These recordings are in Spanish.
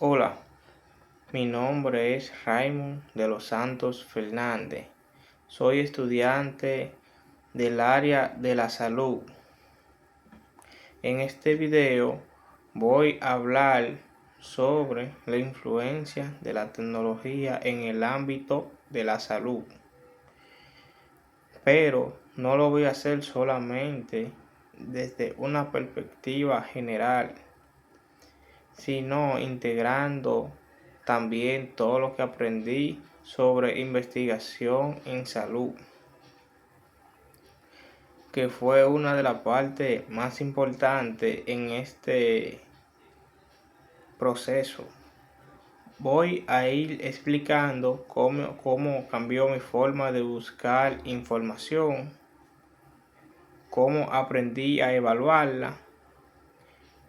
Hola, mi nombre es Raymond de los Santos Fernández. Soy estudiante del área de la salud. En este video voy a hablar sobre la influencia de la tecnología en el ámbito de la salud. Pero no lo voy a hacer solamente desde una perspectiva general, sino integrando también todo lo que aprendí sobre investigación en salud, que fue una de las partes más importantes en este proceso. Voy a ir explicando cómo cambió mi forma de buscar información, cómo aprendí a evaluarla,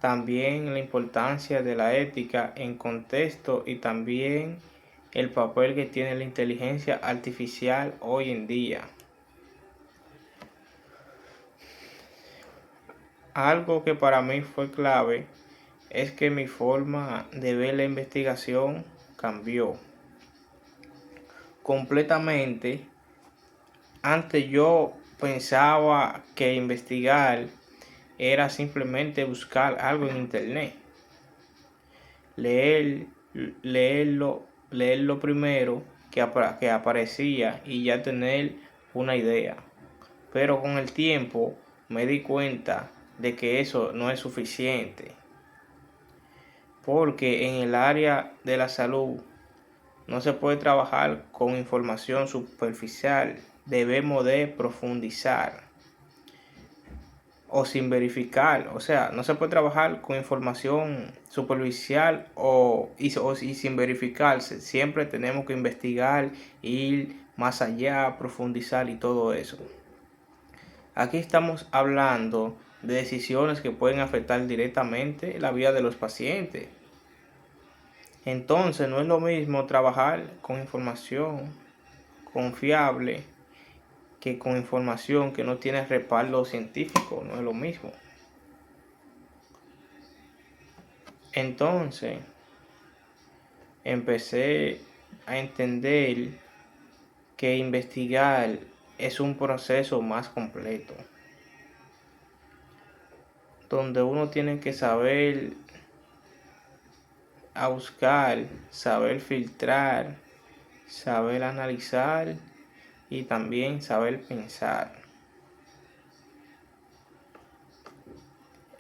también la importancia de la ética en contexto y también el papel que tiene la inteligencia artificial hoy en día. Algo que para mí fue clave es que mi forma de ver la investigación cambió completamente. Antes yo pensaba que investigar era simplemente buscar algo en internet, leer, leer lo primero que aparecía y ya tener una idea. Pero con el tiempo me di cuenta de que eso no es suficiente, porque en el área de la salud no se puede trabajar con información superficial. Debemos de profundizar o sin verificar. O sea, no se puede trabajar con información superficial y sin verificarse. Siempre tenemos que investigar, ir más allá, profundizar y todo eso. Aquí estamos hablando de decisiones que pueden afectar directamente la vida de los pacientes. Entonces no es lo mismo trabajar con información confiable que con información que no tiene respaldo científico. No es lo mismo. Entonces empecé a entender que investigar es un proceso más completo, donde uno tiene que saber a buscar, saber filtrar, saber analizar y también saber pensar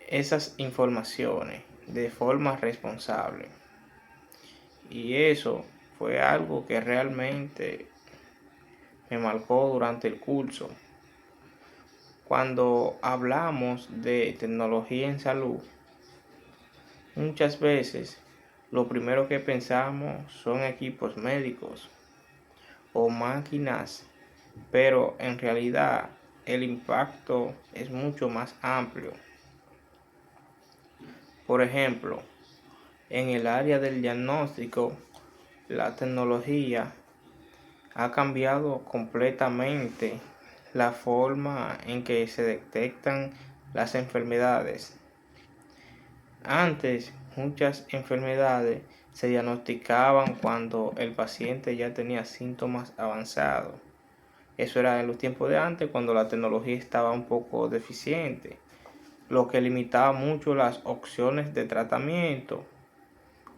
esas informaciones de forma responsable. Y eso fue algo que realmente me marcó durante el curso. Cuando hablamos de tecnología en salud, muchas veces lo primero que pensamos son equipos médicos o máquinas, pero en realidad el impacto es mucho más amplio. Por ejemplo, en el área del diagnóstico, la tecnología ha cambiado completamente la forma en que se detectan las enfermedades. Antes, muchas enfermedades se diagnosticaban cuando el paciente ya tenía síntomas avanzados. Eso era en los tiempos de antes, cuando la tecnología estaba un poco deficiente, lo que limitaba mucho las opciones de tratamiento.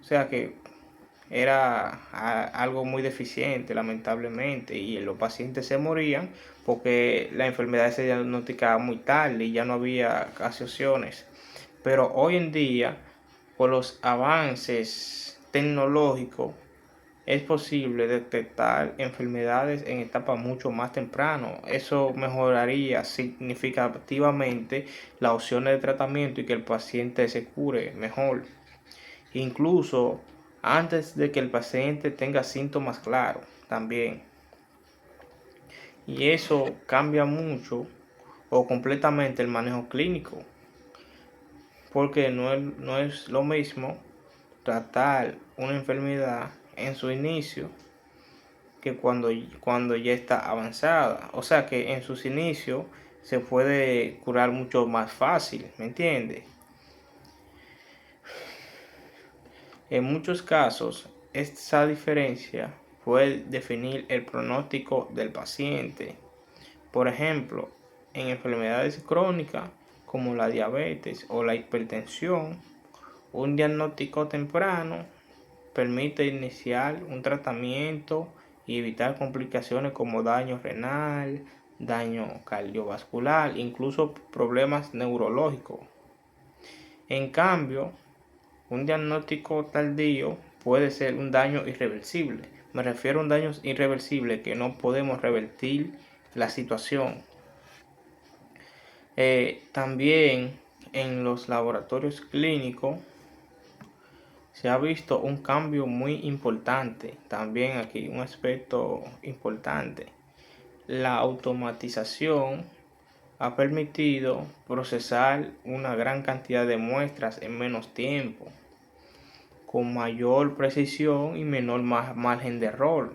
O sea que era algo muy deficiente, lamentablemente, y los pacientes se morían porque la enfermedad se diagnosticaba muy tarde y ya no había casi opciones. Pero hoy en día, por los avances tecnológicos, es posible detectar enfermedades en etapas mucho más temprano. Eso mejoraría significativamente las opciones de tratamiento y que el paciente se cure mejor, incluso antes de que el paciente tenga síntomas claros también. Y eso cambia mucho o completamente el manejo clínico, porque no es lo mismo tratar una enfermedad en su inicio que cuando ya está avanzada. O sea que en sus inicios se puede curar mucho más fácil, ¿me entiendes? En muchos casos, esta diferencia puede definir el pronóstico del paciente. Por ejemplo, en enfermedades crónicas como la diabetes o la hipertensión, un diagnóstico temprano permite iniciar un tratamiento y evitar complicaciones como daño renal, daño cardiovascular, incluso problemas neurológicos. En cambio, un diagnóstico tardío puede ser un daño irreversible. Me refiero a un daño irreversible que no podemos revertir la situación. También en los laboratorios clínicos se ha visto un cambio muy importante. También aquí un aspecto importante. La automatización ha permitido procesar una gran cantidad de muestras en menos tiempo, con mayor precisión y menor margen de error.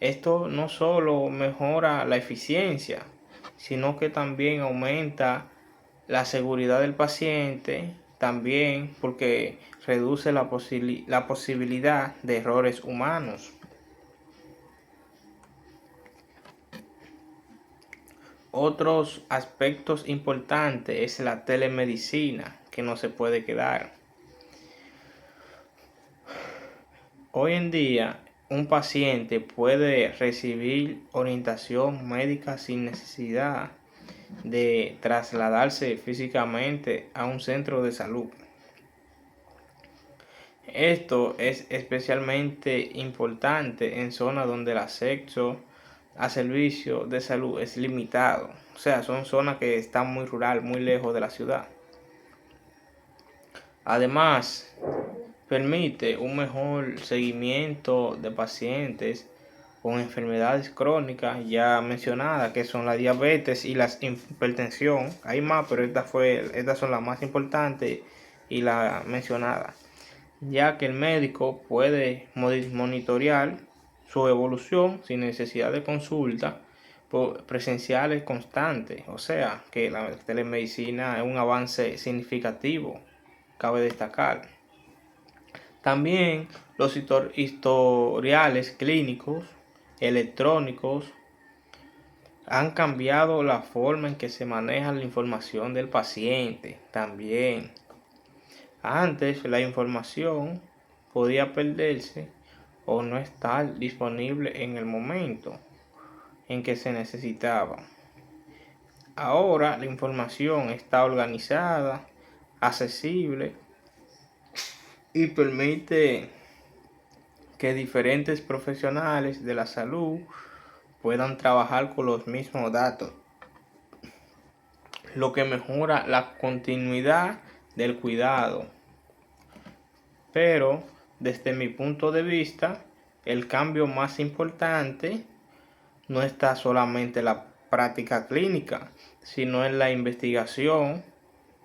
Esto no solo mejora la eficiencia, sino que también aumenta la seguridad del paciente, también porque reduce la posibilidad de errores humanos. Otros aspectos importantes es la telemedicina, que no se puede quedar. Hoy en día, un paciente puede recibir orientación médica sin necesidad de trasladarse físicamente a un centro de salud. Esto es especialmente importante en zonas donde el acceso a servicios de salud es limitado. O sea, son zonas que están muy rural, muy lejos de la ciudad. Además, permite un mejor seguimiento de pacientes con enfermedades crónicas ya mencionadas, que son la diabetes y la hipertensión. Hay más, pero estas son las más importantes y las mencionadas, ya que el médico puede monitorear su evolución sin necesidad de consulta presenciales constantes. O sea, que la telemedicina es un avance significativo, cabe destacar. También los historiales clínicos electrónicos han cambiado la forma en que se maneja la información del paciente. También antes la información podía perderse o no estar disponible en el momento en que se necesitaba. Ahora la información está organizada, accesible y permite que diferentes profesionales de la salud puedan trabajar con los mismos datos, lo que mejora la continuidad del cuidado. Pero desde mi punto de vista, el cambio más importante no está solamente en la práctica clínica, sino en la investigación.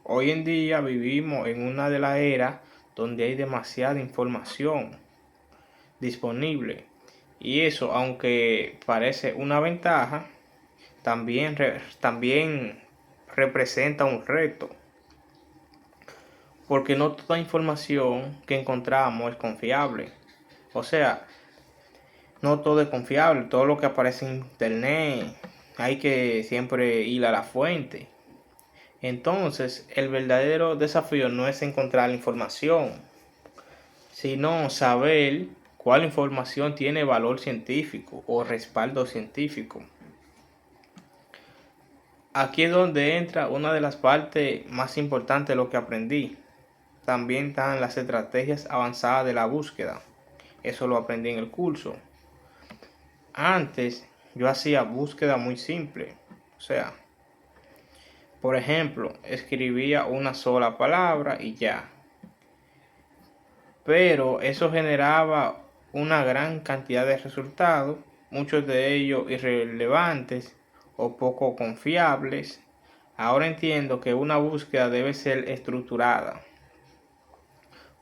Hoy en día vivimos en una de las eras donde hay demasiada información disponible, y eso, aunque parece una ventaja, también representa un reto, porque no toda información que encontramos es confiable. O sea, no todo es confiable, todo lo que aparece en internet hay que siempre ir a la fuente. Entonces, el verdadero desafío no es encontrar la información, sino saber cuál información tiene valor científico o respaldo científico. Aquí es donde entra una de las partes más importantes de lo que aprendí. También están las estrategias avanzadas de la búsqueda. Eso lo aprendí en el curso. Antes yo hacía búsqueda muy simple. O sea, por ejemplo, escribía una sola palabra y ya. Pero eso generaba una gran cantidad de resultados, muchos de ellos irrelevantes o poco confiables. Ahora entiendo que una búsqueda debe ser estructurada.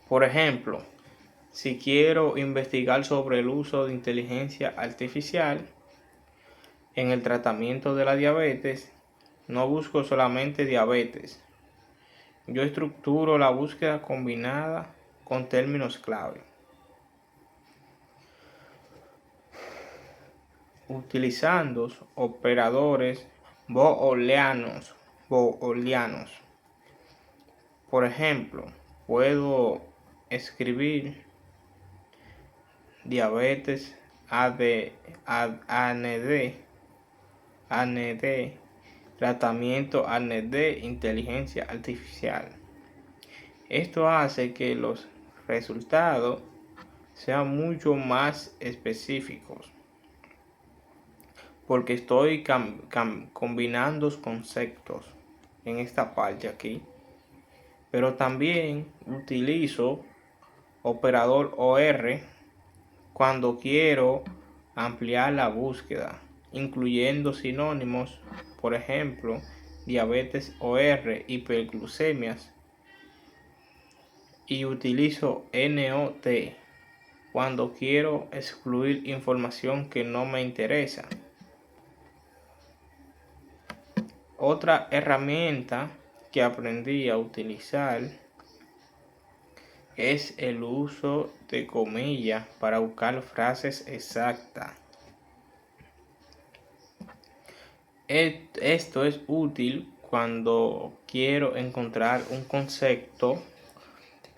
Por ejemplo, si quiero investigar sobre el uso de inteligencia artificial en el tratamiento de la diabetes, no busco solamente diabetes. Yo estructuro la búsqueda con términos clave. Utilizando operadores booleanos. Por ejemplo, puedo escribir diabetes AND, tratamiento AND, inteligencia artificial. Esto hace que los resultados sean mucho más específicos, porque estoy combinando conceptos en esta parte aquí. Pero también utilizo operador OR cuando quiero ampliar la búsqueda, incluyendo sinónimos, por ejemplo, diabetes OR, hiperglucemias, y utilizo NOT cuando quiero excluir información que no me interesa. Otra herramienta que aprendí a utilizar es el uso de comillas para buscar frases exactas. Esto es útil cuando quiero encontrar un concepto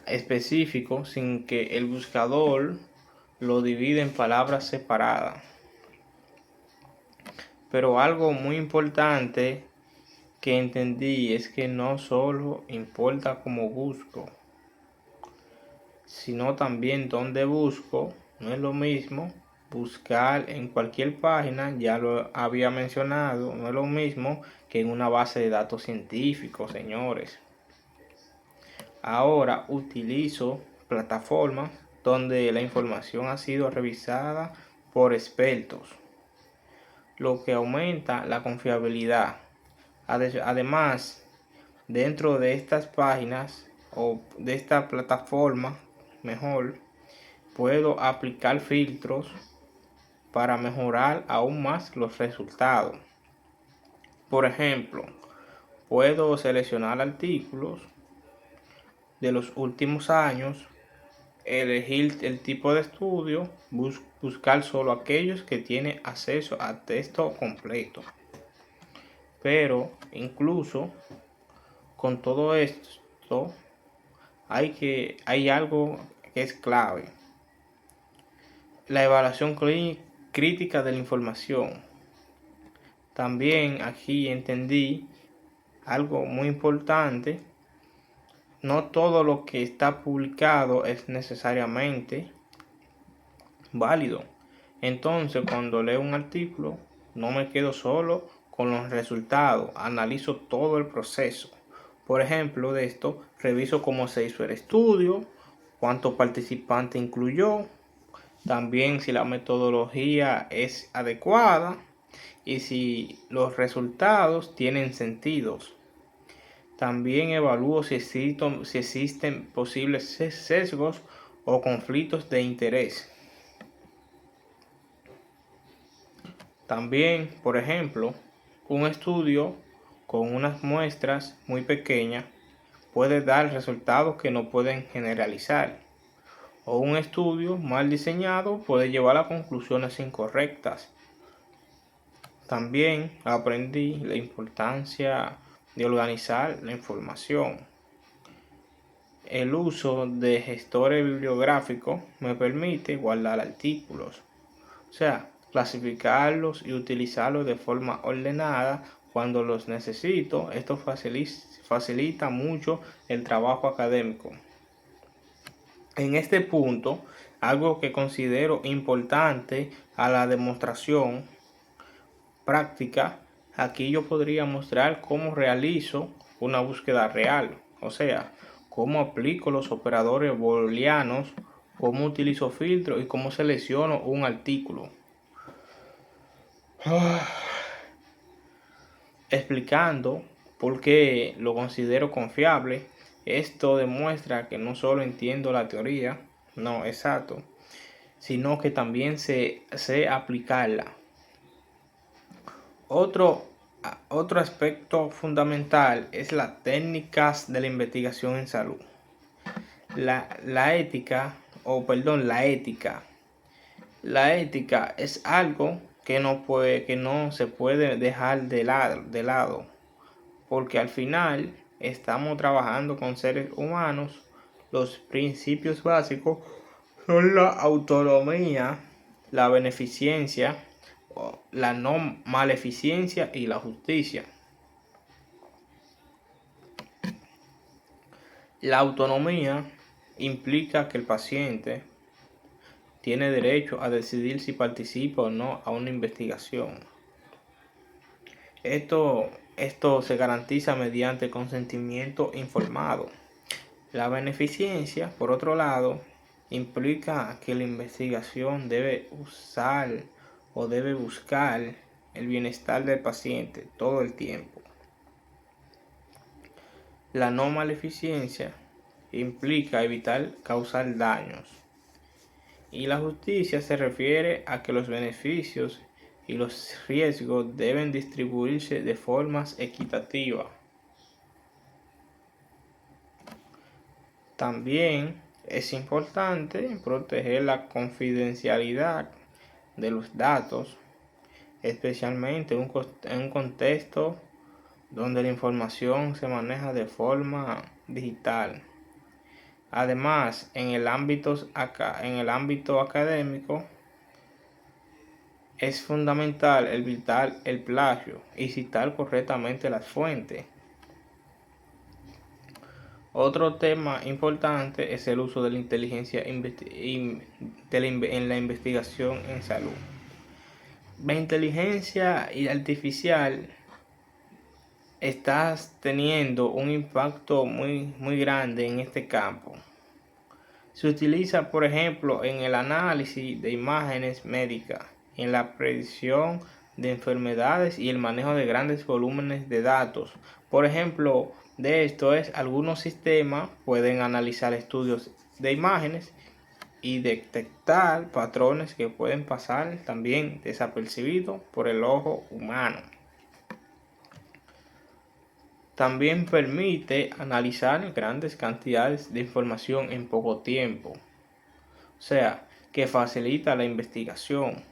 específico sin que el buscador lo divida en palabras separadas. Pero algo muy importante que entendí es que no solo importa cómo busco, sino también dónde busco. No es lo mismo buscar en cualquier página, ya lo había mencionado, no es lo mismo que en una base de datos científicos, señores. Ahora utilizo plataformas donde la información ha sido revisada por expertos, lo que aumenta la confiabilidad. Además, dentro de estas páginas o de esta plataforma, mejor, puedo aplicar filtros para mejorar aún más los resultados. Por ejemplo, puedo seleccionar artículos de los últimos años, elegir el tipo de estudio, buscar solo aquellos que tienen acceso a texto completo. Pero incluso con todo esto hay algo que es clave: la evaluación crítica de la información. También aquí entendí algo muy importante: no todo lo que está publicado es necesariamente válido. Entonces, cuando leo un artículo, no me quedo solo con los resultados, analizo todo el proceso. Por ejemplo, de esto, reviso cómo se hizo el estudio, cuántos participantes incluyó, también si la metodología es adecuada y si los resultados tienen sentidos. También evalúo si existen posibles sesgos o conflictos de interés. También, por ejemplo, un estudio con unas muestras muy pequeñas puede dar resultados que no pueden generalizar, o un estudio mal diseñado puede llevar a conclusiones incorrectas. También aprendí la importancia de organizar la información. El uso de gestores bibliográficos me permite guardar artículos, o sea, clasificarlos y utilizarlos de forma ordenada cuando los necesito. Esto facilita mucho el trabajo académico. En este punto, algo que considero importante a la demostración práctica, aquí yo podría mostrar cómo realizo una búsqueda real, o sea, cómo aplico los operadores booleanos, cómo utilizo filtros y cómo selecciono un artículo. Explicando por qué lo considero confiable. Esto demuestra que no solo entiendo la teoría, no exacto, sino que también sé aplicarla. Otro aspecto fundamental es las técnicas de la investigación en salud. La ética, la ética. La ética es algo que no se puede dejar de lado, porque al final estamos trabajando con seres humanos. Los principios básicos son la autonomía, la beneficencia, la no maleficencia y la justicia. La autonomía implica que el paciente tiene derecho a decidir si participa o no a una investigación. Esto se garantiza mediante consentimiento informado. La beneficencia, por otro lado, implica que la investigación debe usar o debe buscar el bienestar del paciente todo el tiempo. La no maleficencia implica evitar causar daños. Y la justicia se refiere a que los beneficios y los riesgos deben distribuirse de formas equitativas. También es importante proteger la confidencialidad de los datos, especialmente en un contexto donde la información se maneja de forma digital. Además, en el ámbito académico, es fundamental evitar el plagio y citar correctamente las fuentes. Otro tema importante es el uso de la inteligencia en la investigación en salud. La inteligencia artificial está teniendo un impacto muy grande en este campo. Se utiliza, por ejemplo, en el análisis de imágenes médicas, en la predicción de enfermedades y el manejo de grandes volúmenes de datos. Por ejemplo, de esto es, algunos sistemas pueden analizar estudios de imágenes y detectar patrones que pueden pasar también desapercibidos por el ojo humano. También permite analizar grandes cantidades de información en poco tiempo, o sea, que facilita la investigación.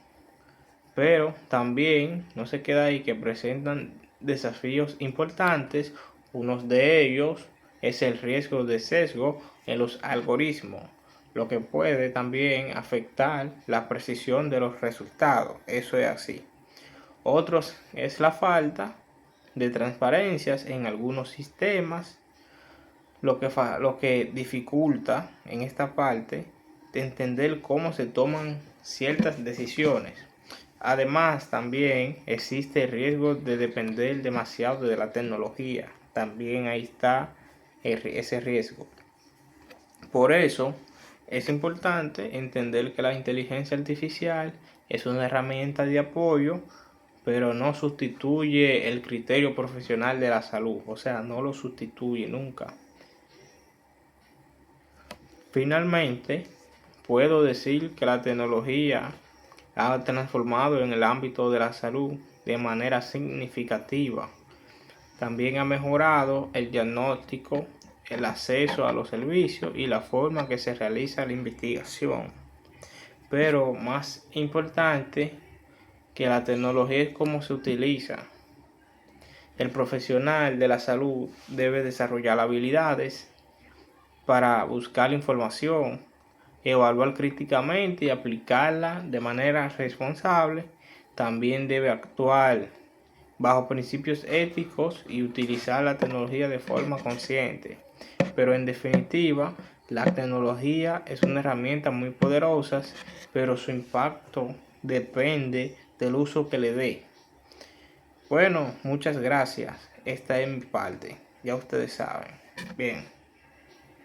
Pero también no se queda ahí, que presentan desafíos importantes. Uno de ellos es el riesgo de sesgo en los algoritmos, lo que puede también afectar la precisión de los resultados. Eso es así. Otros es la falta de transparencias en algunos sistemas, lo que dificulta en esta parte de entender cómo se toman ciertas decisiones. Además, también existe el riesgo de depender demasiado de la tecnología. También ahí está ese riesgo. Por eso es importante entender que la inteligencia artificial es una herramienta de apoyo, pero no sustituye el criterio profesional de la salud. O sea, no lo sustituye nunca. Finalmente, puedo decir que la tecnología ha transformado en el ámbito de la salud de manera significativa. También ha mejorado el diagnóstico, el acceso a los servicios y la forma que se realiza la investigación. Pero más importante que la tecnología es cómo se utiliza. El profesional de la salud debe desarrollar habilidades para buscar información, evaluar críticamente y aplicarla de manera responsable. También debe actuar bajo principios éticos y utilizar la tecnología de forma consciente. Pero en definitiva, la tecnología es una herramienta muy poderosa, pero su impacto depende del uso que le dé. Bueno, muchas gracias. Esta es mi parte. Ya ustedes saben. Bien.